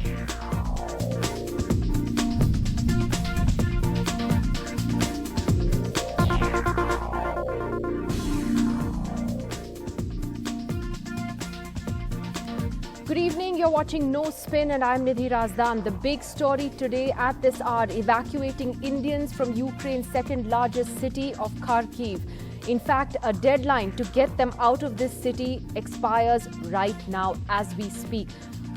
Good evening, you're watching No Spin and I'm Nidhi Razdan. The big story today at this hour, evacuating Indians from Ukraine's second largest city of Kharkiv. In fact, a deadline to get them out of this city expires right now as we speak.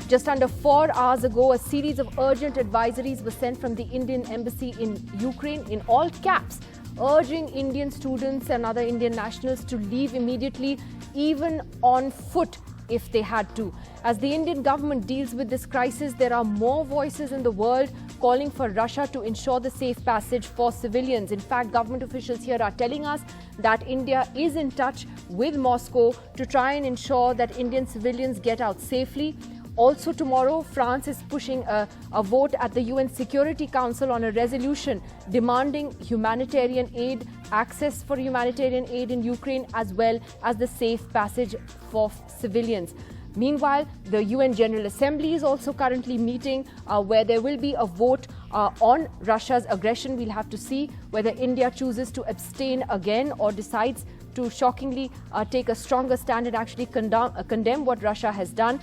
Just under 4 hours ago, a series of urgent advisories were sent from the Indian embassy in Ukraine in all caps, urging Indian students and other Indian nationals to leave immediately, even on foot if they had to. As the Indian government deals with this crisis, there are more voices in the world calling for Russia to ensure the safe passage for civilians. In fact, government officials here are telling us that India is in touch with Moscow to try and ensure that Indian civilians get out safely. Also tomorrow, France is pushing a vote at the UN Security Council on a resolution demanding humanitarian aid, access for humanitarian aid in Ukraine, as well as the safe passage for civilians. Meanwhile, the UN General Assembly is also currently meeting where there will be a vote on Russia's aggression. We'll have to see whether India chooses to abstain again or decides to shockingly take a stronger stand and actually condemn what Russia has done.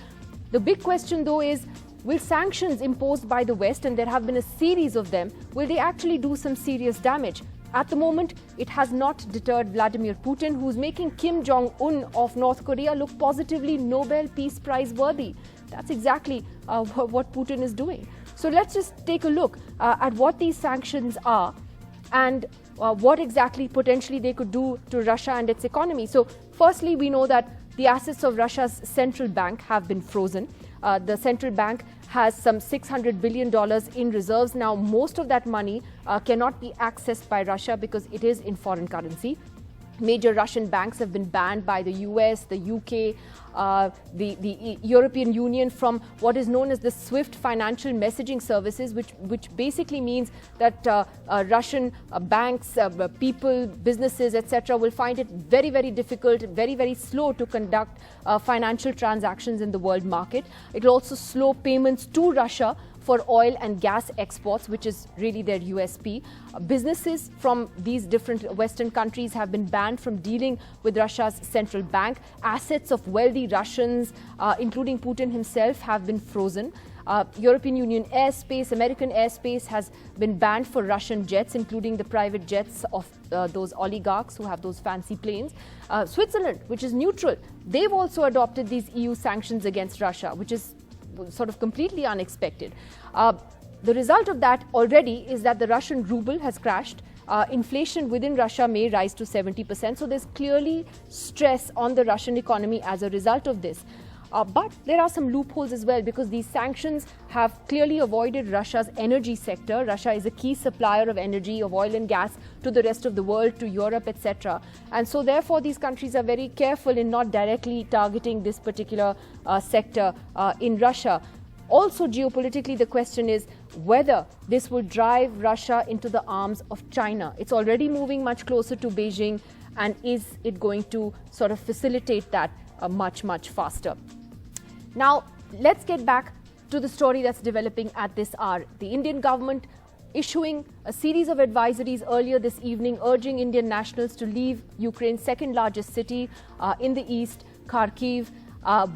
The big question, though, is will sanctions imposed by the West, and there have been a series of them, will they actually do some serious damage? At the moment, it has not deterred Vladimir Putin, who's making Kim Jong-un of North Korea look positively Nobel Peace Prize worthy. That's exactly what Putin is doing. So let's just take a look at what these sanctions are and what exactly potentially they could do to Russia and its economy. So firstly, we know that the assets of Russia's central bank have been frozen. The central bank has some $600 billion in reserves. Now, most of that money cannot be accessed by Russia because it is in foreign currency. Major Russian banks have been banned by the US, the UK, the European Union from what is known as the SWIFT financial messaging services, which basically means that Russian banks, people, businesses, etc. will find it very, very difficult, very, very slow to conduct financial transactions in the world market. It will also slow payments to Russia for oil and gas exports, which is really their USP. Businesses from these different Western countries have been banned from dealing with Russia's central bank. Assets of wealthy Russians, including Putin himself, have been frozen. European Union airspace, American airspace has been banned for Russian jets, including the private jets of those oligarchs who have those fancy planes. Switzerland, which is neutral, they've also adopted these EU sanctions against Russia, which is sort of completely unexpected. The result of that already is that the Russian ruble has crashed. Inflation within Russia may rise to 70%. So there's clearly stress on the Russian economy as a result of this. But there are some loopholes as well, because these sanctions have clearly avoided Russia's energy sector. Russia is a key supplier of energy, of oil and gas to the rest of the world, to Europe, etc. And so therefore these countries are very careful in not directly targeting this particular sector in Russia. Also, geopolitically, the question is whether this will drive Russia into the arms of China. It's already moving much closer to Beijing, and is it going to sort of facilitate that much, much faster? Now, let's get back to the story that's developing at this hour. The Indian government issuing a series of advisories earlier this evening, urging Indian nationals to leave Ukraine's second largest city in the east, Kharkiv,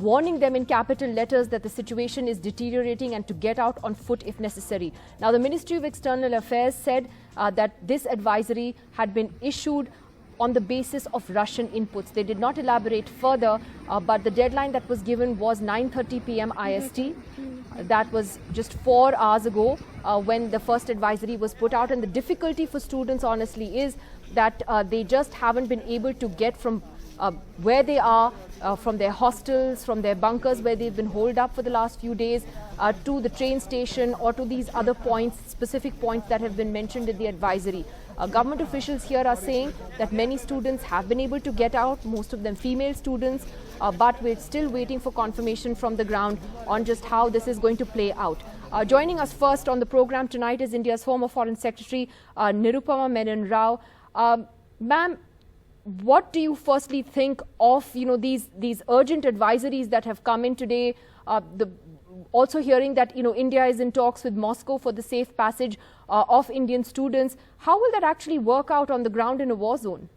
warning them in capital letters that the situation is deteriorating and to get out on foot if necessary. Now, the Ministry of External Affairs said that this advisory had been issued on the basis of Russian inputs. They did not elaborate further, but the deadline that was given was 9:30 p.m. IST. That was just 4 hours ago when the first advisory was put out. And the difficulty for students, honestly, is that they just haven't been able to get from where they are, from their hostels, from their bunkers where they've been holed up for the last few days, to the train station or to these other points, specific points that have been mentioned in the advisory. Government officials here are saying that many students have been able to get out, most of them female students, but we're still waiting for confirmation from the ground on just how this is going to play out. Joining us first on the program tonight is India's former Foreign Secretary, Nirupama Menon Rao. Ma'am, what do you firstly think of, these urgent advisories that have come in today? also hearing that, India is in talks with Moscow for the safe passage of Indian students. How will that actually work out on the ground in a war zone?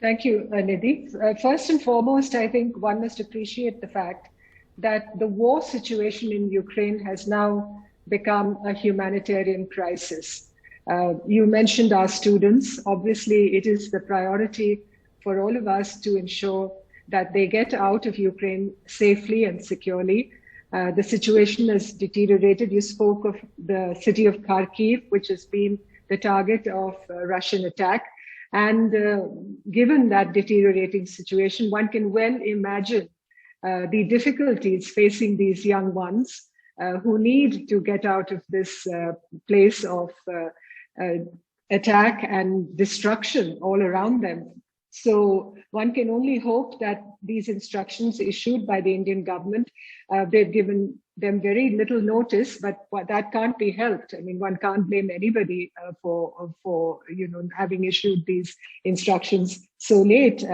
Thank you, Nidhi. First and foremost, I think one must appreciate the fact that the war situation in Ukraine has now become a humanitarian crisis. You mentioned our students. Obviously, it is the priority for all of us to ensure that they get out of Ukraine safely and securely. The situation has deteriorated. You spoke of the city of Kharkiv, which has been the target of Russian attack. And given that deteriorating situation, one can well imagine the difficulties facing these young ones who need to get out of this place of attack and destruction all around them. So one can only hope that these instructions issued by the Indian government, they've given them very little notice, but that can't be helped. I mean, one can't blame anybody for having issued these instructions so late.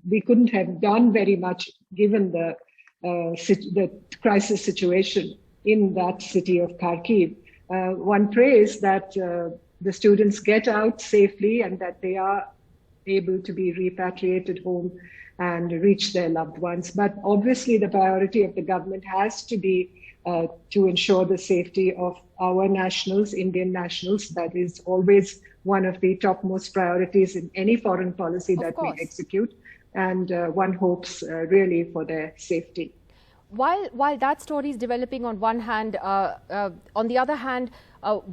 We couldn't have done very much given the crisis situation in that city of Kharkiv. One prays that the students get out safely and that they are able to be repatriated home and reach their loved ones. But obviously the priority of the government has to be to ensure the safety of our nationals, Indian nationals. That is always one of the topmost priorities in any foreign policy that we execute. And one hopes really for their safety. While that story is developing on one hand, on the other hand,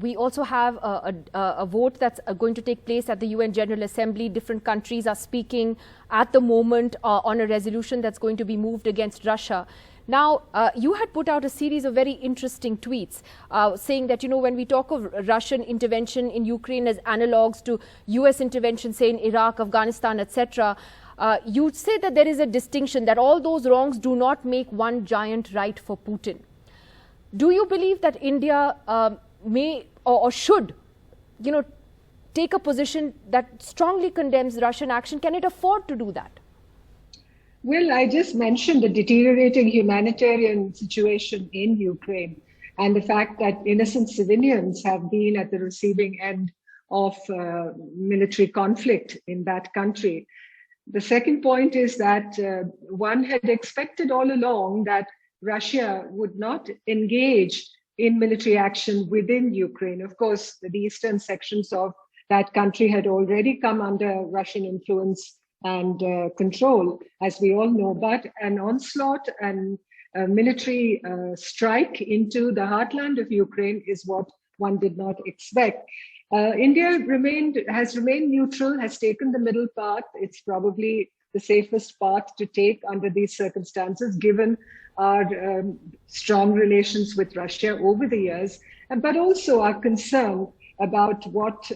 we also have a vote that's going to take place at the UN General Assembly. Different countries are speaking at the moment on a resolution that's going to be moved against Russia. Now, you had put out a series of very interesting tweets saying that, when we talk of Russian intervention in Ukraine as analogues to US intervention, say, in Iraq, Afghanistan, etc., you say that there is a distinction, that all those wrongs do not make one giant right for Putin. Do you believe that India may or should, take a position that strongly condemns Russian action? Can it afford to do that? Well, I just mentioned the deteriorating humanitarian situation in Ukraine and the fact that innocent civilians have been at the receiving end of military conflict in that country. The second point is that one had expected all along that Russia would not engage in military action within Ukraine. Of course, the eastern sections of that country had already come under Russian influence and control, as we all know, but an onslaught and a military strike into the heartland of Ukraine is what one did not expect. India has remained neutral, has taken the middle path. It's probably the safest path to take under these circumstances, given our strong relations with Russia over the years, but also our concern about what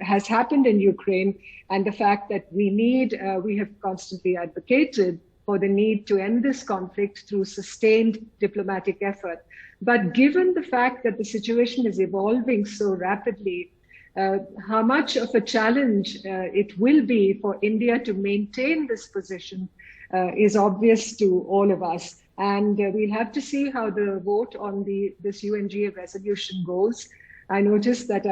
has happened in Ukraine and the fact that we have constantly advocated for the need to end this conflict through sustained diplomatic effort. But given the fact that the situation is evolving so rapidly, how much of a challenge it will be for India to maintain this position is obvious to all of us. And we'll have to see how the vote on this UNGA resolution goes. I noticed that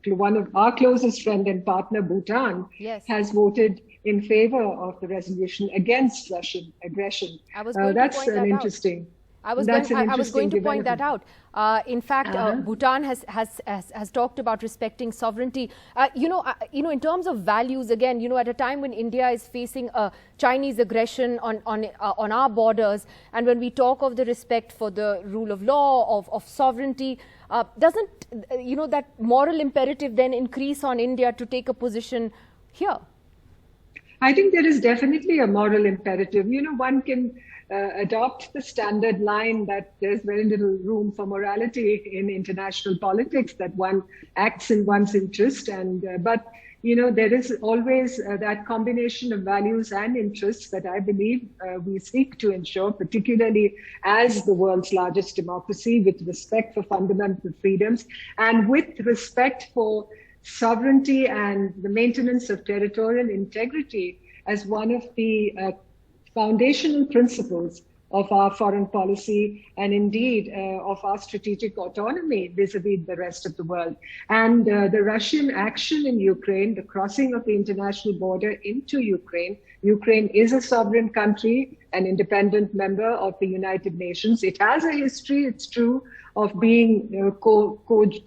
one of our closest friend and partner, Bhutan, has voted in favor of the resolution against Russian aggression. That's an interesting. I was going to point that out. In fact, Bhutan has talked about respecting sovereignty. In terms of values, again, at a time when India is facing a Chinese aggression on our borders, and when we talk of the respect for the rule of law, of sovereignty, doesn't that moral imperative then increase on India to take a position here? I think there is definitely a moral imperative. One can adopt the standard line that there's very little room for morality in international politics, that one acts in one's interest. But there is always that combination of values and interests that I believe we seek to ensure, particularly as the world's largest democracy, with respect for fundamental freedoms and with respect for sovereignty and the maintenance of territorial integrity as one of the foundational principles of our foreign policy and indeed of our strategic autonomy vis-a-vis the rest of the world. And the Russian action in Ukraine, the crossing of the international border into Ukraine, Ukraine is a sovereign country, an independent member of the United Nations. It has a history, it's true, of being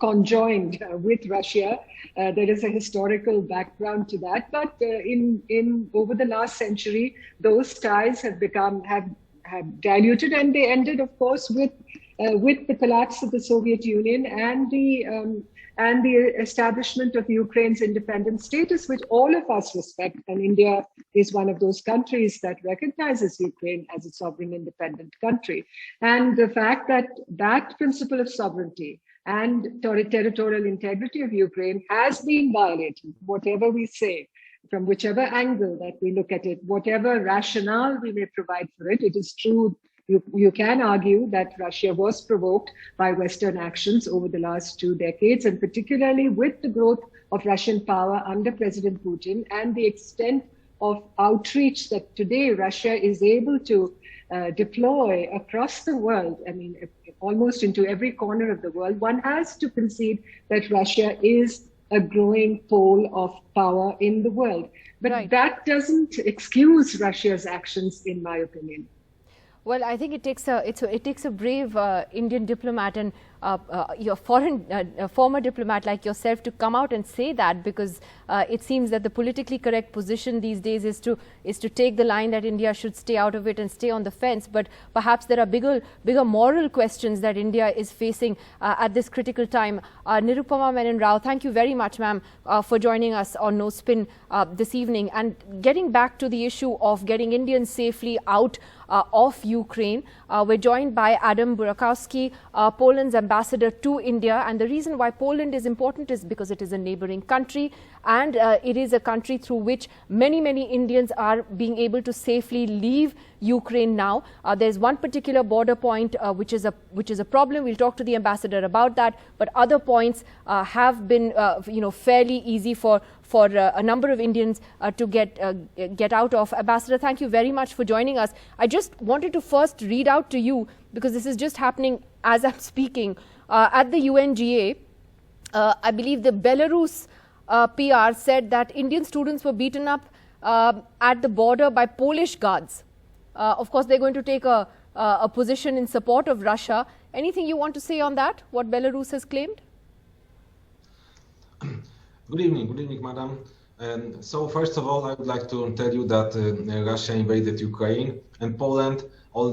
conjoined with Russia. There is a historical background to that, but in over the last century, those ties have diluted, and they ended, of course, with the collapse of the Soviet Union and the establishment of Ukraine's independent status, which all of us respect. And India is one of those countries that recognizes Ukraine as a sovereign independent country. And the fact that that principle of sovereignty and territorial integrity of Ukraine has been violated, whatever we say, from whichever angle that we look at it, whatever rationale we may provide for it, it is true. You can argue that Russia was provoked by Western actions over the last 2 decades, and particularly with the growth of Russian power under President Putin and the extent of outreach that today Russia is able to deploy across the world, I mean, almost into every corner of the world. One has to concede that Russia is a growing pole of power in the world. But that doesn't excuse Russia's actions, in my opinion. Well, I think it takes a brave Indian diplomat and your former diplomat like yourself to come out and say that, because it seems that the politically correct position these days is to take the line that India should stay out of it and stay on the fence. But perhaps there are bigger moral questions that India is facing at this critical time. Nirupama Menon Rao, thank you very much, ma'am, for joining us on No Spin this evening. And getting back to the issue of getting Indians safely out of Ukraine, we're joined by Adam Burakowski, Poland's ambassador to India. And the reason why Poland is important is because it is a neighboring country, and it is a country through which many Indians are being able to safely leave Ukraine now. There's one particular border point which is a problem. We'll talk to the ambassador about that, but other points have been fairly easy for a number of Indians to get out of. Ambassador, thank you very much for joining us. I just wanted to first read out to you, because this is just happening as I'm speaking, at the UNGA. I believe the Belarus PR said that Indian students were beaten up at the border by Polish guards. Of course, they're going to take a position in support of Russia. Anything you want to say on that, what Belarus has claimed? Good evening, madam. So first of all, I would like to tell you that Russia invaded Ukraine, and Poland, also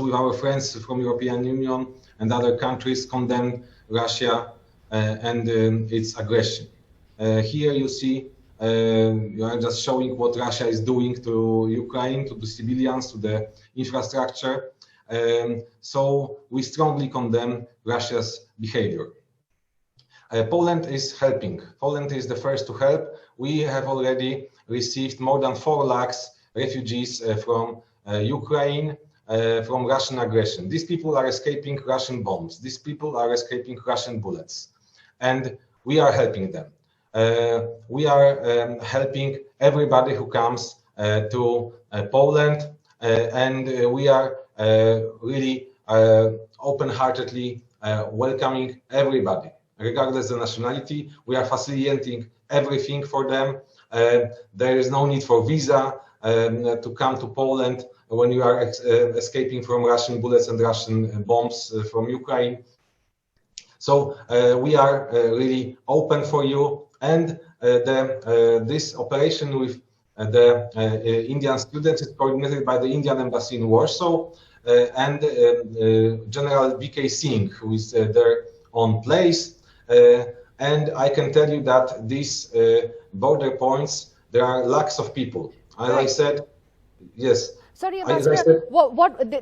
with our friends from European Union and other countries, condemned Russia and its aggression. Here you see, you are just showing what Russia is doing to Ukraine, to the civilians, to the infrastructure. So we strongly condemn Russia's behavior. Poland is helping. Poland is the first to help. We have already received more than 4 lakhs refugees from Ukraine, from Russian aggression. These people are escaping Russian bombs. These people are escaping Russian bullets. And we are helping them. We are helping everybody who comes to Poland, and we are really open-heartedly welcoming everybody, regardless of nationality. We are facilitating everything for them. There is no need for visa to come to Poland when you are escaping from Russian bullets and Russian bombs from Ukraine. So we are really open for you, and this operation with the Indian students is coordinated by the Indian Embassy in Warsaw and General B.K. Singh, who is there on place. And I can tell you that these border points, there are lakhs of people. As I said, yes. Sorry, Ambassador,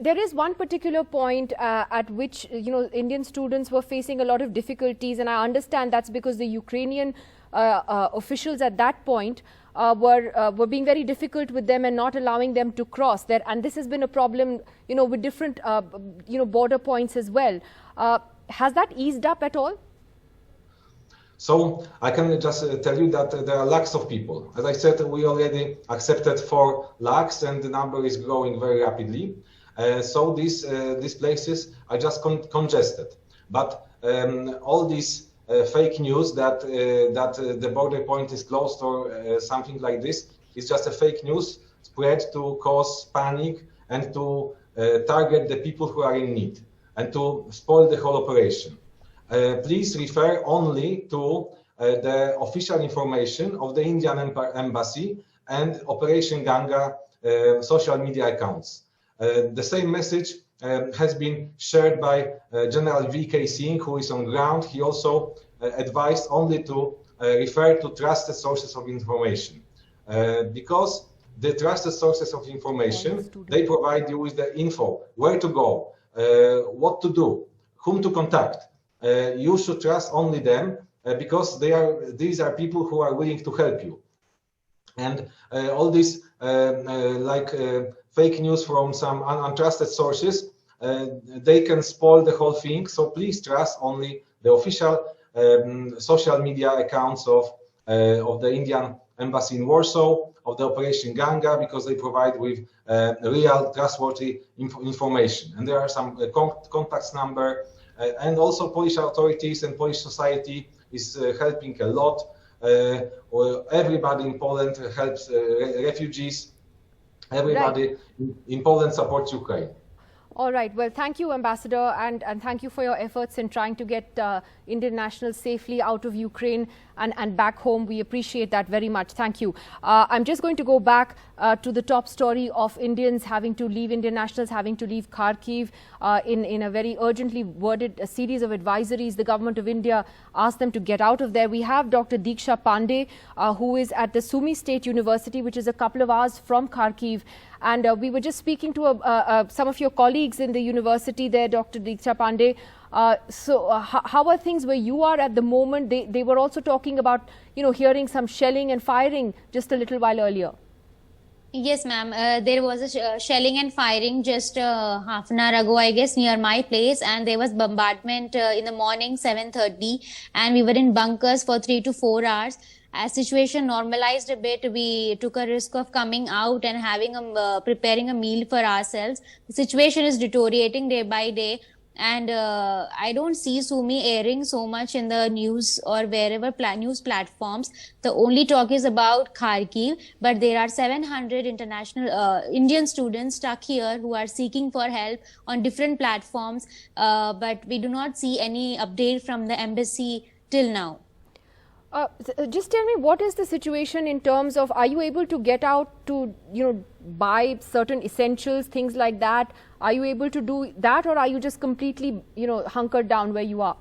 there is one particular point at which Indian students were facing a lot of difficulties, and I understand that's because the Ukrainian officials at that point were being very difficult with them and not allowing them to cross there. And this has been a problem, with different border points as well. Has that eased up at all? So I can just tell you that there are lakhs of people. As I said, we already accepted 4 lakhs, and the number is growing very rapidly. So these places are just congested. But all these fake news that the border point is closed or something like this is just a fake news spread to cause panic and to target the people who are in need and to spoil the whole operation. Please refer only to the official information of the Indian embassy and Operation Ganga social media accounts. The same message has been shared by General V.K. Singh, who is on ground. He also advised only to refer to trusted sources of information, because the trusted sources of information, they provide you with the info, where to go, what to do, whom to contact. You should trust only them because these are people who are willing to help you. And all this fake news from some untrusted sources, they can spoil the whole thing. So please trust only the official social media accounts of the Indian embassy in Warsaw, of the Operation Ganga, because they provide with real trustworthy information. And there are some contacts number, and also Polish authorities and Polish society is helping a lot. Everybody in Poland helps refugees. Everybody in Poland supports Ukraine. All right. Well, thank you, Ambassador, and thank you for your efforts in trying to get Indian nationals safely out of Ukraine and back home. We appreciate that very much. Thank you. I'm just going to go back to the top story of Indians having to leave, Indian nationals having to leave Kharkiv in a very urgently worded series of advisories. The government of India asked them to get out of there. We have Dr. Diksha Pandey, who is at the Sumy State University, which is a couple of hours from Kharkiv. And we were just speaking to some of your colleagues in the university there, Dr. Diksha Pandey. So how are things where you are at the moment? They were also talking about, hearing some shelling and firing just a little while earlier. Yes, ma'am. There was a shelling and firing just half an hour ago, I guess, near my place. And there was bombardment in the morning, 7:30. And we were in bunkers for 3 to 4 hours. As situation normalized a bit, we took a risk of coming out and having preparing a meal for ourselves. The situation is deteriorating day by day, and I don't see Sumy airing so much in the news or wherever news platforms. The only talk is about Kharkiv, but there are 700 international Indian students stuck here who are seeking for help on different platforms, but we do not see any update from the embassy till now. Just tell me, what is the situation in terms of, are you able to get out to, buy certain essentials, things like that? Are you able to do that, or are you just completely, hunkered down where you are?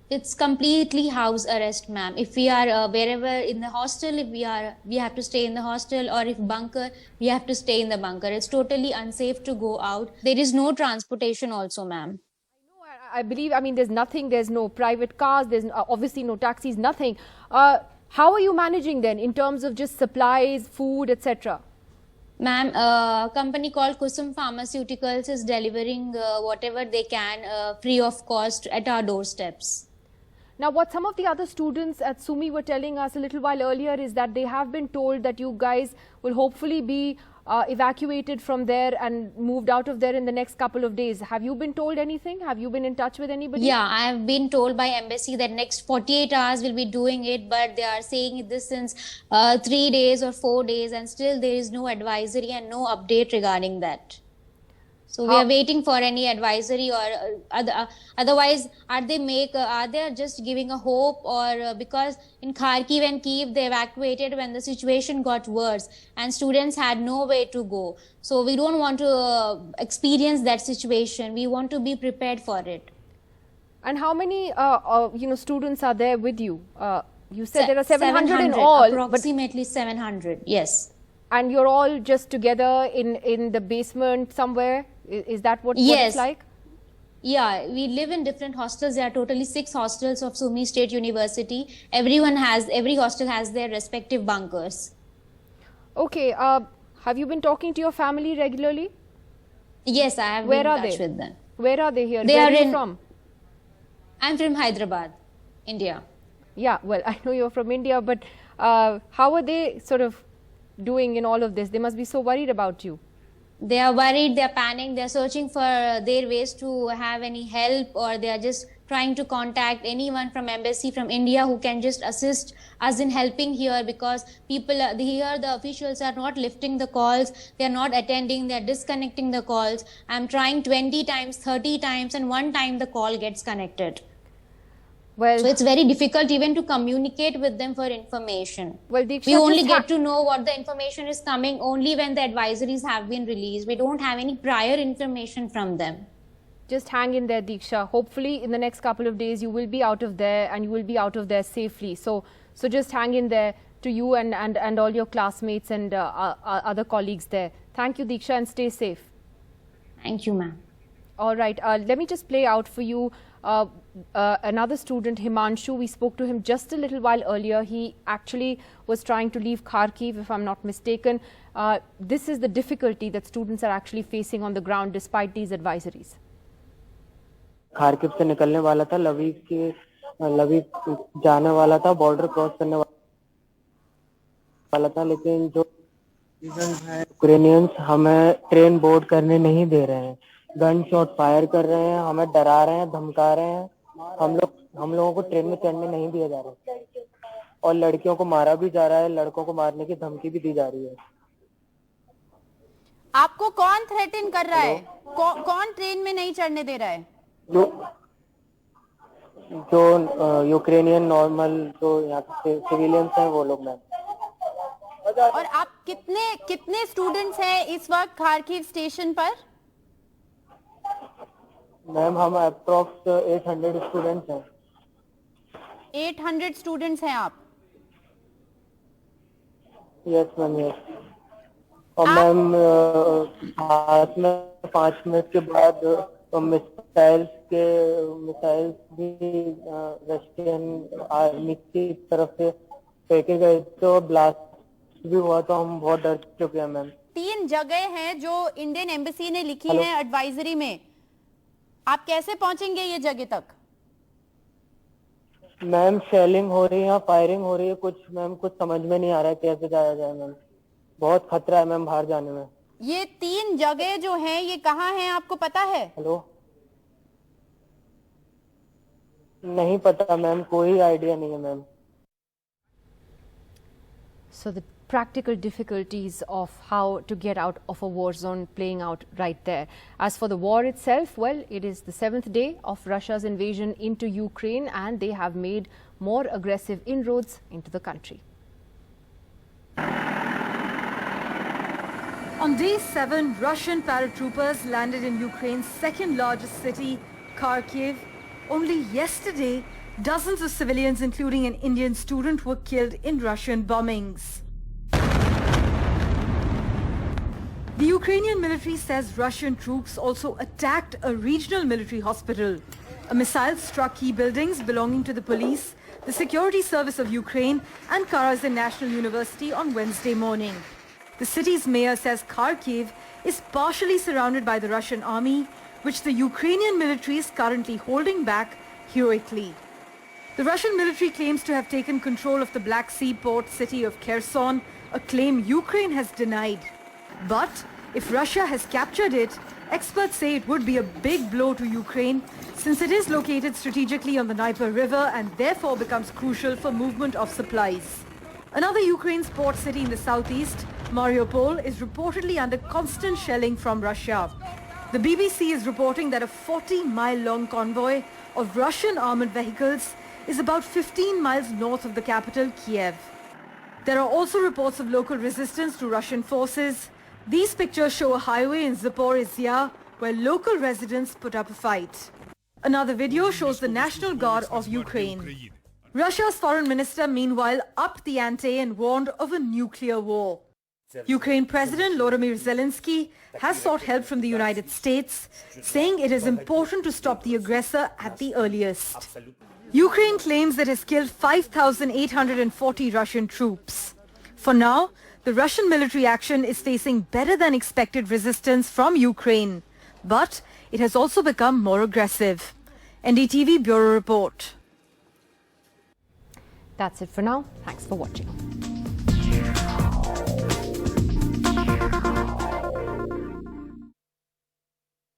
It's completely house arrest, ma'am. If we are wherever in the hostel, we have to stay in the hostel, or if bunker, we have to stay in the bunker. It's totally unsafe to go out. There is no transportation also, ma'am. I believe, there's no private cars, there's obviously no taxis, nothing. How are you managing then in terms of just supplies, food, etc.? Ma'am, a company called Kusum Pharmaceuticals is delivering whatever they can free of cost at our doorsteps. Now, what some of the other students at Sumy were telling us a little while earlier is that they have been told that you guys will hopefully be evacuated from there and moved out of there in the next couple of days. Have you been told anything? Have you been in touch with anybody? Yeah, I have been told by embassy that next 48 hours will be doing it, but they are saying this since 3 days or 4 days, and still there is no advisory and no update regarding that. So we are waiting for any advisory, or otherwise are they just giving a hope, or because in Kharkiv and Kyiv they evacuated when the situation got worse and students had no way to go. So we don't want to experience that situation. We want to be prepared for it. And how many students are there with you? You said there are 700 in all. Approximately 700, yes. And you're all just together in the basement somewhere? Is that what it's like? Yeah, we live in different hostels. There are totally 6 hostels of Sumy State University. Every hostel has their respective bunkers. Okay. Have you been talking to your family regularly? Yes, I have been in touch with them. Where are they here? Where are you from? I'm from Hyderabad, India. Yeah, well, I know you're from India, but how are they sort of doing in all of this? They must be so worried about you. They are worried, they are panicked, they are searching for their ways to have any help, or they are just trying to contact anyone from embassy from India who can just assist us in helping here, because people here, the officials are not lifting the calls, they are not attending, they are disconnecting the calls. I'm trying 20 times, 30 times, and one time the call gets connected. Well, so it's very difficult even to communicate with them for information. Well, Diksha, we only get to know what the information is coming only when the advisories have been released. We don't have any prior information from them. Just hang in there, Diksha. Hopefully in the next couple of days you will be out of there, and you will be out of there safely. So just hang in there, to you and all your classmates and other colleagues there. Thank you, Diksha, and stay safe. Thank you, ma'am. All right, let me just play out for you another student, Himanshu. We spoke to him just a little while earlier. He actually was trying to leave Kharkiv, if I'm not mistaken. This is the difficulty that students are actually facing on the ground despite these advisories. Kharkiv से निकलने वाला था, Lviv जाने वाला था, border cross करने वाला था, लेकिन जो यूक्रेनियंस हमें ट्रेन बोर्ड करने नहीं दे रहे हैं, गन शॉट फायर कर रहे हैं, हमें डरा रहे हैं, धमका रहे हैं। हम लोगों को ट्रेन में चढ़ने नहीं दिया जा रहा है, और लड़कियों को मारा भी जा रहा है, लड़कों को मारने की धमकी भी दी जा रही है। आपको कौन थ्रेटन कर रहा है? कौन ट्रेन में नहीं चढ़ने दे रहा है? जो यूक्रेनियन नॉर्मल जो यहाँ पे सिविलियंस हैं वो लोग। मैम, और आप कितने स्टूडेंट्स हैं इस वक्त खार्किव स्टेशन पर? मैम, हम अप्रॉक्स 800 स्टूडेंट्स हैं। 800 स्टूडेंट्स हैं आप? Yes ma'am, yes. और मैम हाथ में 5 मिनट के बाद मिसाइल्स भी रशियन आर्मी की तरफ से फेंके गए, तो ब्लास्ट भी हुआ, तो हम बहुत डर चुके हैं। मैम, 3 जगह हैं जो इंडियन एम्बेसी ने लिखी है एडवाइजरी में, आप कैसे पहुंचेंगे ये जगह तक? मैम, शेलिंग हो रही है, फायरिंग हो रही है, कुछ समझ में नहीं आ रहा है कैसे जाया जाए। मैम, बहुत खतरा है मैम बाहर जाने में। ये 3 जगह जो हैं ये कहाँ हैं, आपको पता है? हेलो, नहीं पता मैम, कोई आइडिया नहीं है ma'am. So the practical difficulties of how to get out of a war zone playing out right there. As for the war itself, well, it is the 7th day of Russia's invasion into Ukraine, and they have made more aggressive inroads into the country. On day 7, Russian paratroopers landed in Ukraine's second largest city, Kharkiv. Only yesterday, dozens of civilians, including an Indian student, were killed in Russian bombings. The Ukrainian military says Russian troops also attacked a regional military hospital. A missile struck key buildings belonging to the police, the Security Service of Ukraine, and Karasin National University on Wednesday morning. The city's mayor says Kharkiv is partially surrounded by the Russian army, which the Ukrainian military is currently holding back heroically. The Russian military claims to have taken control of the Black Sea port city of Kherson, a claim Ukraine has denied. But if Russia has captured it, experts say it would be a big blow to Ukraine, since it is located strategically on the Dnieper River and therefore becomes crucial for movement of supplies. Another Ukraine's port city in the southeast, Mariupol, is reportedly under constant shelling from Russia. The BBC is reporting that a 40-mile-long convoy of Russian armored vehicles is about 15 miles north of the capital, Kiev. There are also reports of local resistance to Russian forces. These pictures show a highway in Zaporizhzhia where local residents put up a fight. Another video shows the National Guard of Ukraine. Russia's foreign minister, meanwhile, upped the ante and warned of a nuclear war. Ukraine President Vladimir Zelensky has sought help from the United States, saying it is important to stop the aggressor at the earliest. Ukraine claims that it has killed 5,840 Russian troops. For now, the Russian military action is facing better than expected resistance from Ukraine, but it has also become more aggressive. NDTV Bureau Report. That's it for now. Thanks for watching.